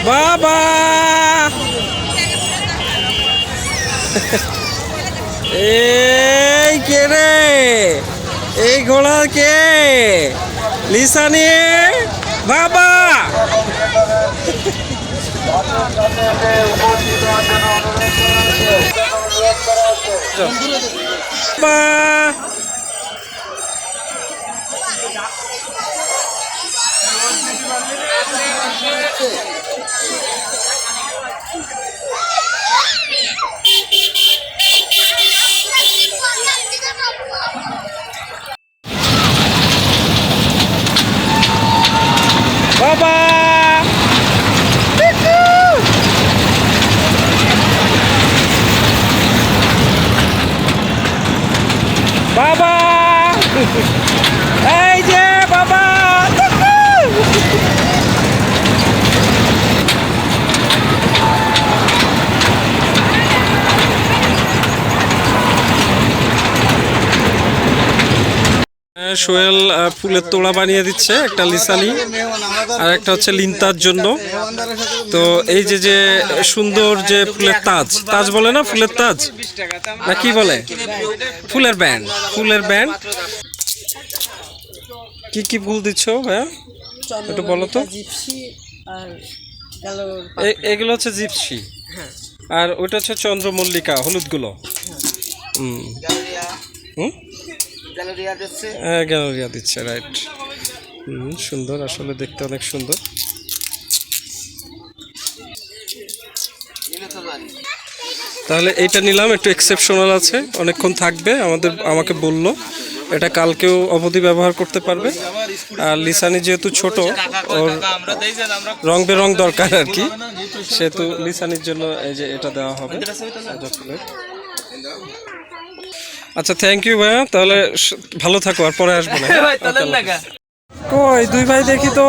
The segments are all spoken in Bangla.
বাবা এই কে রে, এই ঘোড়া কে? লিসানি বাবা। বাবা বাবা এই যে বাবা সোহেল ফুলের তোড়া বানিয়ে দিচ্ছে, একটা লিসানি আর একটা হচ্ছে লিনতার জন্য। তো এই যে যে সুন্দর যে ফুলের তাজ, তাজ বলে না, ফুলের তাজ না কি বলে, ফুলের ব্যান্ড, ফুলের ব্যান্ড। কি কি ফুল দিচ্ছ ভাইয়া একটু বলো তো? এগুলো হচ্ছে জিপসি আর ওইটা হচ্ছে চন্দ্রমল্লিকা, হলুদগুলো। হ্যাঁ গ্যালোরিয়া দিচ্ছে, রাইট। সুন্দর, আসলে দেখতে অনেক সুন্দর। তাহলে এইটা নিলাম, একটু এক্সেপশনাল আছে, অনেকক্ষণ থাকবে, আমাকে বললো এটা কালকেও অবধি ব্যবহার করতে পারবে। আর লিসানি যেহেতু ছোট, ওর রং বেরং দরকার আর কি, সেহেতু লিসানির জন্য এই যে এটা দেওয়া হবে। আচ্ছা থ্যাংক ইউ ভাইয়া, তাহলে ভালো থাকো, আর পরে আসবো না। কই দুই ভাই দেখি তো,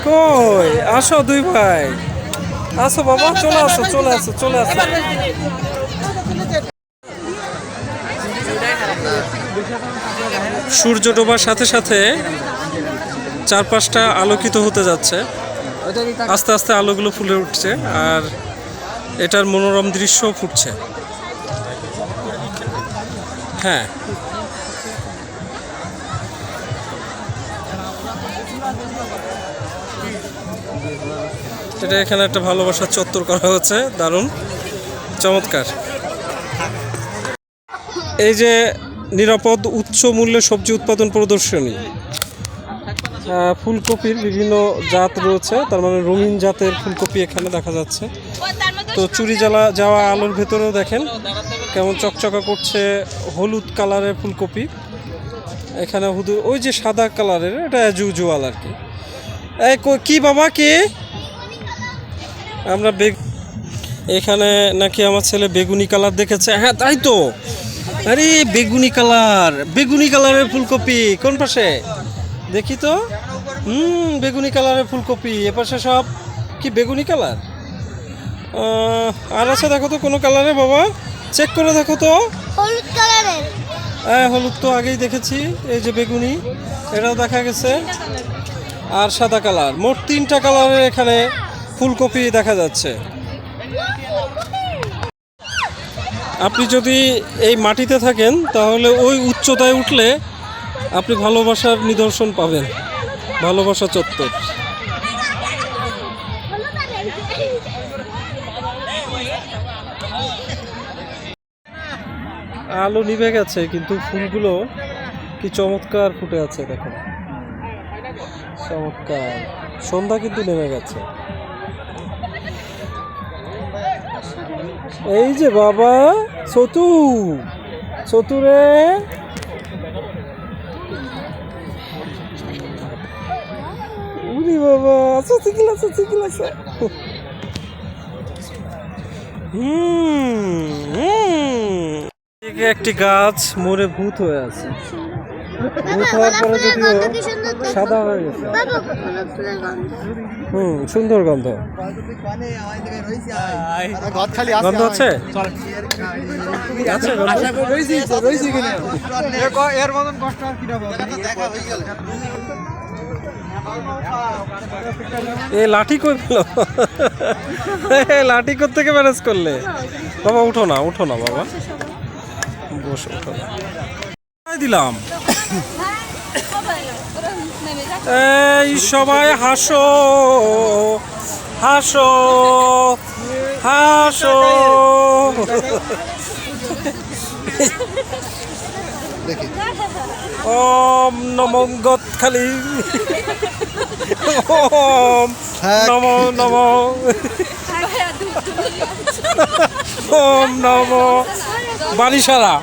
কই আসো দুই ভাই, আসো বাবা, চলে আসো চলে আসো চলে আসো। সূর্য ডোবার সাথে সাথে চারপাশটা আলোকিত হতে যাচ্ছে, আস্তে আস্তে আলোগুলো ফুলে উঠছে আর এটার মনোরম দৃশ্য ফুটছে। হ্যাঁ এটা এখানে একটা ভালোবাসার চত্বর করা হচ্ছে, দারুণ চমৎকার। এই যে নিরাপদ উচ্চ মূল্যে সবজি উৎপাদন প্রদর্শনী, ফুলকপির বিভিন্ন জাত রয়েছে, তার মানে রঙিন জাতের ফুলকপি এখানে দেখা যাচ্ছে। তো চুরি যাওয়া আলোর ভেতরেও দেখেন কেমন চকচকা করছে হলুদ কালারের ফুলকপি। এখানে ওই যে সাদা কালারের, এটা জুজুয়াল আর কি। এই কি বাবা কি আমরা এখানে নাকি আমার ছেলে বেগুনি কালার দেখেছে। হ্যাঁ তাই তো, আরে বেগুনি কালারের ফুলকপি কোন পাশে দেখি তো? বেগুনি কালারের ফুলকপি, এপাশে সব কি বেগুনি কালার। আর আছে দেখো তো কোনো কালারে বাবা, চেক করে দেখো তো। হলুদ কালারের, হ্যাঁ হলুদ তো আগেই দেখেছি, এই যে বেগুনি এটাও দেখা গেছে, আর সাদা কালার, মোট 3টা কালারের এখানে ফুলকপি দেখা যাচ্ছে। আপনি যদি এই মাটিতে থাকেন তাহলে ওই উচ্চতায় উঠলে আপনি ভালোবাসার নিদর্শন পাবেন, ভালোবাসা চত্বর। আলো নিভে গেছে কিন্তু ফুলগুলো কি চমৎকার ফুটে আছে, দেখো চমৎকার। সন্ধ্যা কিন্তু নেমে গেছে। এই যে বাবা ছোটু রে, উনি বাবা চিকিলাছে। একটি গাছ মরে ভূত হয়ে আছে, ভূত হওয়ার পরে যদিও সাদা হয়ে গেছে। সুন্দর গন্ধ, গন্ধ আছে। এ লাঠি কই পেল? লাঠি কোত্থেকে ম্যানেজ করলে? বাবা উঠো না বাবা, বসো, উঠো না। দিলাম। এই সবাই হাসো হাসো হাসো। ওম নমো গদখালি, ওম নমো নমো, ওম নমো বারিশারা।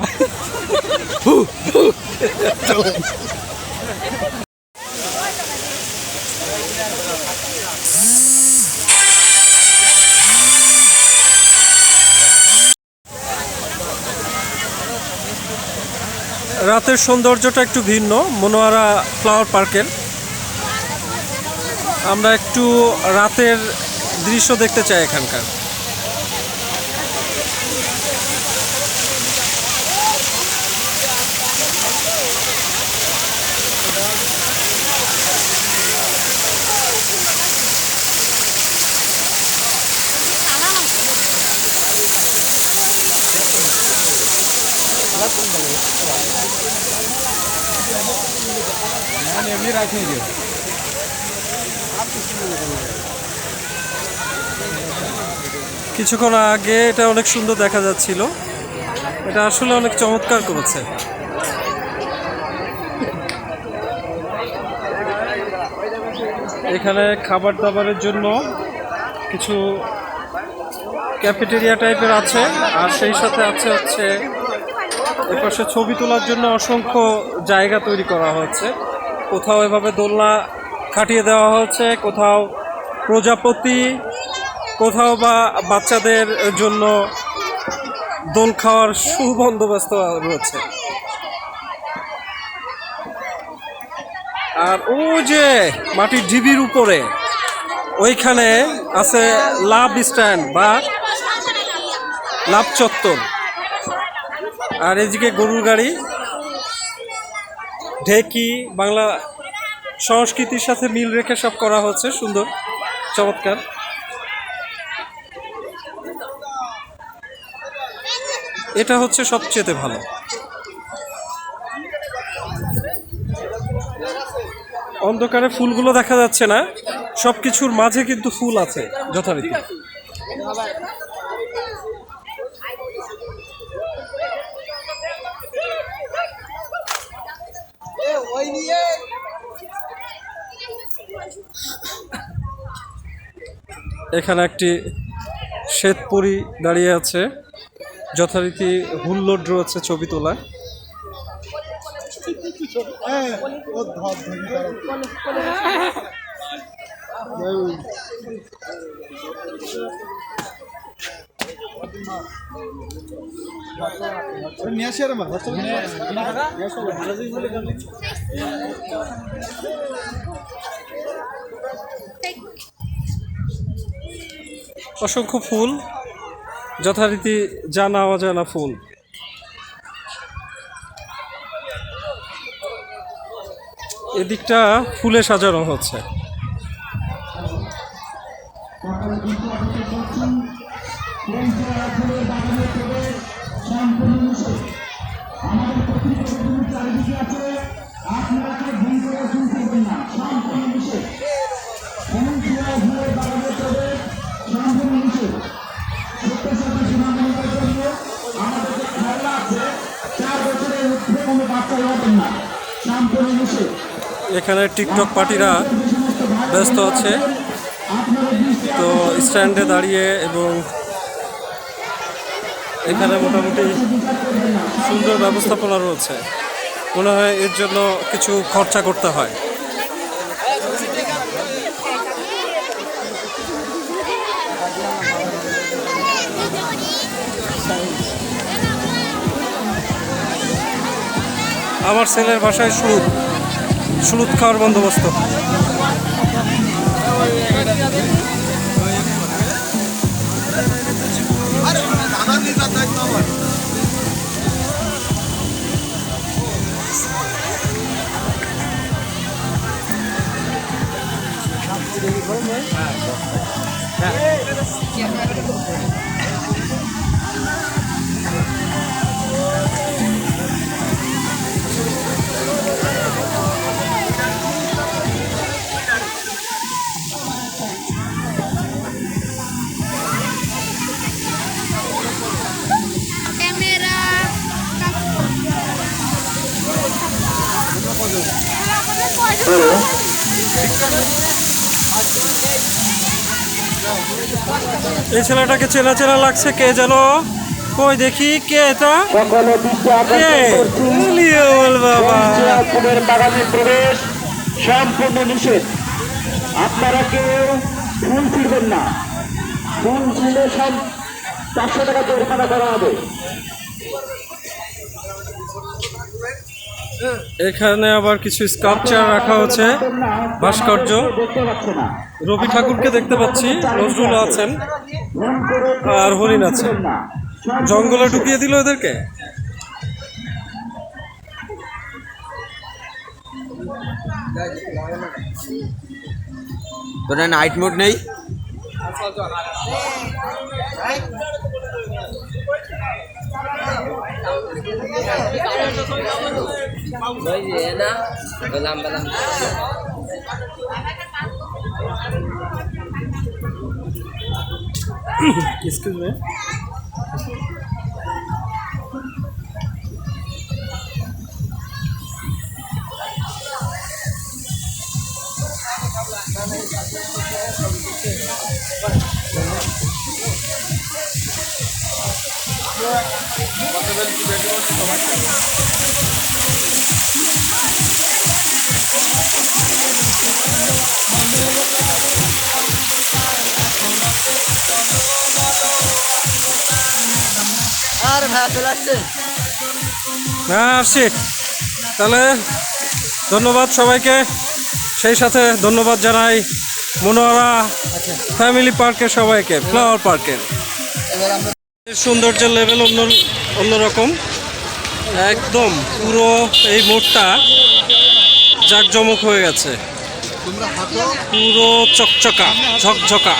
রাতের সৌন্দর্যটা একটু ভিন্ন মনোয়ারা ফ্লাওয়ার পার্কের। আমরা একটু রাতের দৃশ্য দেখতে চাই এখানকার। কিছুক্ষণ আগে এটা অনেক সুন্দর দেখা যাচ্ছিল, এটা আসলে অনেক চমৎকার করেছে। এখানে খাবার দাবারের জন্য কিছু ক্যাফেটেরিয়া টাইপের আছে, আর সেই সাথে আছে হচ্ছে এপাশে ছবি তোলার জন্য অসংখ্য জায়গা তৈরি করা হয়েছে। কোথাও এভাবে দোলনা খাটিয়ে দেওয়া হয়েছে, কোথাও প্রজাপতি, কোথাও বা বাচ্চাদের জন্য দোল খাওয়ার সুবন্দোবস্ত রয়েছে। আর ও যে মাটির ঢিবির উপরে ওইখানে আছে লাভ স্ট্যান্ড বা লাভ চত্বর, আর এদিকে গরুর গাড়ি, ঢেকি, বাংলা সংস্কৃতির সাথে মিল রেখে সব করা হচ্ছে, সুন্দর চমৎকার। এটা হচ্ছে সবচেয়ে ভালো। অন্ধকারে ফুলগুলো দেখা যাচ্ছে না, সবকিছুর মাঝে কিন্তু ফুল আছে যথারীতি। এখানে একটি শ্বেতপরী দাঁড়িয়ে আছে, যথারীতি হুল্লোড় রয়েছে ছবি তোলা। অসংখ্য ফুল, যথারীতি জানা অজানা ফুল। এদিকটা ফুলে সাজানো হচ্ছে। এখানে টিকটক পার্টিরা ব্যস্ত আছে, তো স্ট্যান্ডে দাঁড়িয়ে, এবং এখানে মোটামুটি সুন্দর ব্যবস্থাপনা রয়েছে। মনে হয় এর জন্য কিছু খরচা করতে হয়। আমার ছেলের বাসায় সুলুত খাওয়ার বন্দোবস্ত। এই ছেলেটাকে চেনা চেনা লাগছে, কে যেন? কই দেখি কে এটা? কে? লিওল বাবা। ফুলের বাগানে প্রবেশ সম্পূর্ণ নিষেধ। আপনারা কেউ ফুল ছিঁড়বেন না। ফুল ছিঁড়লে সব 400 টাকা জরিমানা করা হবে। এখানে আবার কিছু স্কাল্পচার রাখা হচ্ছে, ভাস্কর্য। রবি ঠাকুরকে দেখতে পাচ্ছি, নজরুল আছেন আর হরিণ আছে। জঙ্গলে ঢুকিয়ে দিল এদেরকে। তোরা নাইট মোড নেই? Excuse me. আর ভাই চলে আসছে। হ্যাঁ আসছি। তাহলে ধন্যবাদ সবাইকে, সেই সাথে ধন্যবাদ জানাই মনোহরা ফ্যামিলি পার্কের সবাইকে, ফ্লাওয়ার পার্কের। সৌন্দর্যের লেভেল অন্যরকম একদম। পুরো এই মোড়টা জাঁকজমক হয়ে গেছে, পুরো চকচকা ঝকঝকা।